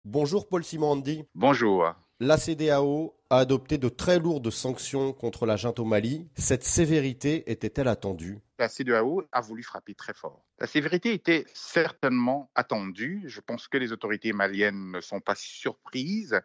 Bonjour Paul-Simon Andy. Bonjour. La CEDEAO a adopté de très lourdes sanctions contre la junte au Mali. Cette sévérité était-elle attendue? La CEDEAO a voulu frapper très fort. La sévérité était certainement attendue. Je pense que les autorités maliennes ne sont pas surprises.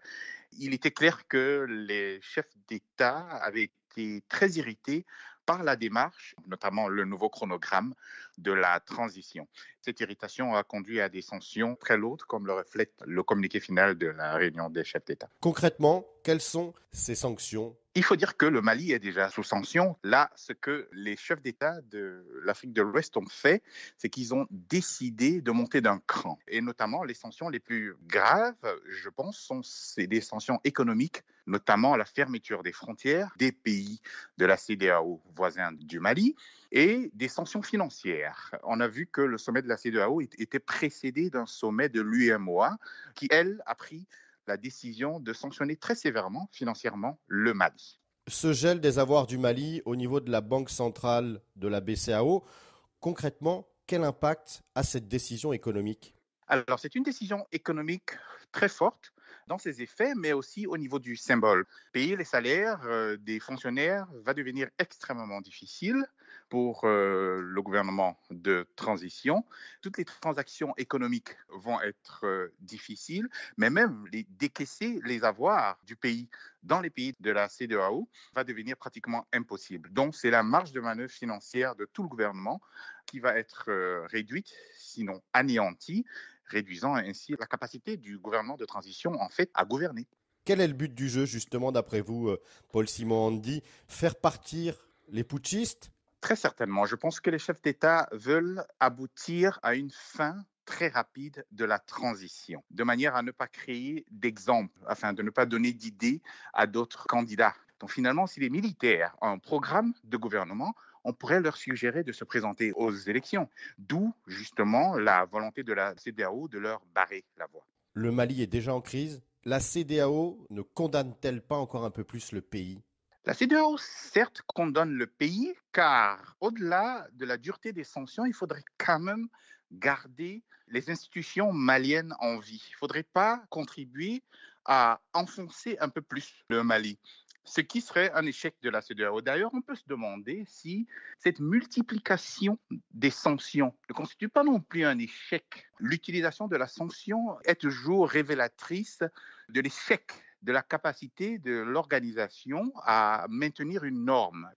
Il était clair que les chefs d'État avaient été très irrités par la démarche, notamment le nouveau chronogramme de la transition. Cette irritation a conduit à des sanctions très lourdes, comme le reflète le communiqué final de la réunion des chefs d'État. Concrètement, quelles sont ces sanctions? Il faut dire que le Mali est déjà sous sanction. Là, ce que les chefs d'État de l'Afrique de l'Ouest ont fait, c'est qu'ils ont décidé de monter d'un cran. Et notamment, les sanctions les plus graves, je pense, sont des sanctions économiques, notamment la fermeture des frontières des pays de la CEDEAO voisins du Mali et des sanctions financières. On a vu que le sommet de la CEDEAO était précédé d'un sommet de l'UEMOA qui, elle, a pris la décision de sanctionner très sévèrement financièrement le Mali. Ce gel des avoirs du Mali au niveau de la Banque centrale de la BCAO, concrètement, quel impact a cette décision économique? Alors, c'est une décision économique très forte dans ses effets, mais aussi au niveau du symbole. Payer les salaires des fonctionnaires va devenir extrêmement difficile pour le gouvernement de transition. Toutes les transactions économiques vont être difficiles, mais même décaisser les avoirs du pays dans les pays de la CEDEAO va devenir pratiquement impossible. Donc, c'est la marge de manœuvre financière de tout le gouvernement qui va être réduite, sinon anéantie, réduisant ainsi la capacité du gouvernement de transition en fait à gouverner. Quel est le but du jeu, justement, d'après vous, Paul-Simon Andy? Faire partir les putschistes? Très certainement, je pense que les chefs d'État veulent aboutir à une fin très rapide de la transition, de manière à ne pas créer d'exemples, afin de ne pas donner d'idées à d'autres candidats. Donc finalement, si les militaires ont un programme de gouvernement, on pourrait leur suggérer de se présenter aux élections, d'où justement la volonté de la CEDEAO de leur barrer la voie. Le Mali est déjà en crise. La CEDEAO ne condamne-t-elle pas encore un peu plus le pays? La CEDEAO, certes, condamne le pays, car au-delà de la dureté des sanctions, il faudrait quand même garder les institutions maliennes en vie. Il ne faudrait pas contribuer à enfoncer un peu plus le Mali, ce qui serait un échec de la CEDEAO. D'ailleurs, on peut se demander si cette multiplication des sanctions ne constitue pas non plus un échec. L'utilisation de la sanction est toujours révélatrice de l'échec de la capacité de l'organisation à maintenir une norme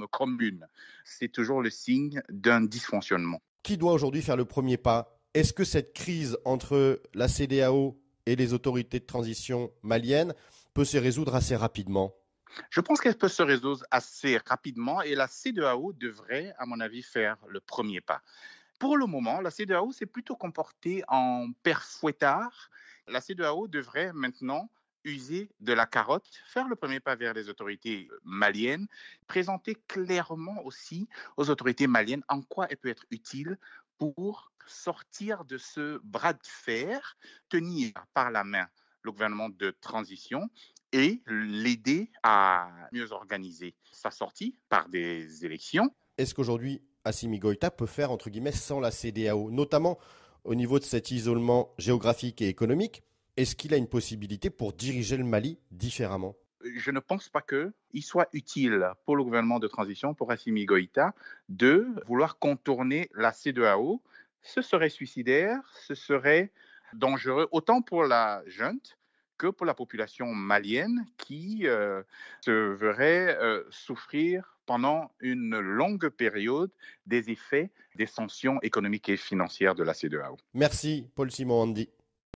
commune. C'est toujours le signe d'un dysfonctionnement. Qui doit aujourd'hui faire le premier pas? Est-ce que cette crise entre la CEDEAO et les autorités de transition maliennes peut se résoudre assez rapidement? Je pense qu'elle peut se résoudre assez rapidement et la CEDEAO devrait, à mon avis, faire le premier pas. Pour le moment, la CEDEAO s'est plutôt comportée en père fouettard. La CEDEAO devrait maintenant user de la carotte, faire le premier pas vers les autorités maliennes, présenter clairement aussi aux autorités maliennes en quoi elle peut être utile pour sortir de ce bras de fer, tenir par la main le gouvernement de transition et l'aider à mieux organiser sa sortie par des élections. Est-ce qu'aujourd'hui, Assimi Goïta peut faire, entre guillemets, sans la CEDEAO, notamment au niveau de cet isolement géographique et économique? Est-ce qu'il a une possibilité pour diriger le Mali différemment? Je ne pense pas qu'il soit utile pour le gouvernement de transition, pour Assimi Goïta, de vouloir contourner la CEDEAO. Ce serait suicidaire, ce serait dangereux, autant pour la junte que pour la population malienne qui se verrait souffrir pendant une longue période des effets des sanctions économiques et financières de la CEDEAO. Merci, Paul-Simon Andy.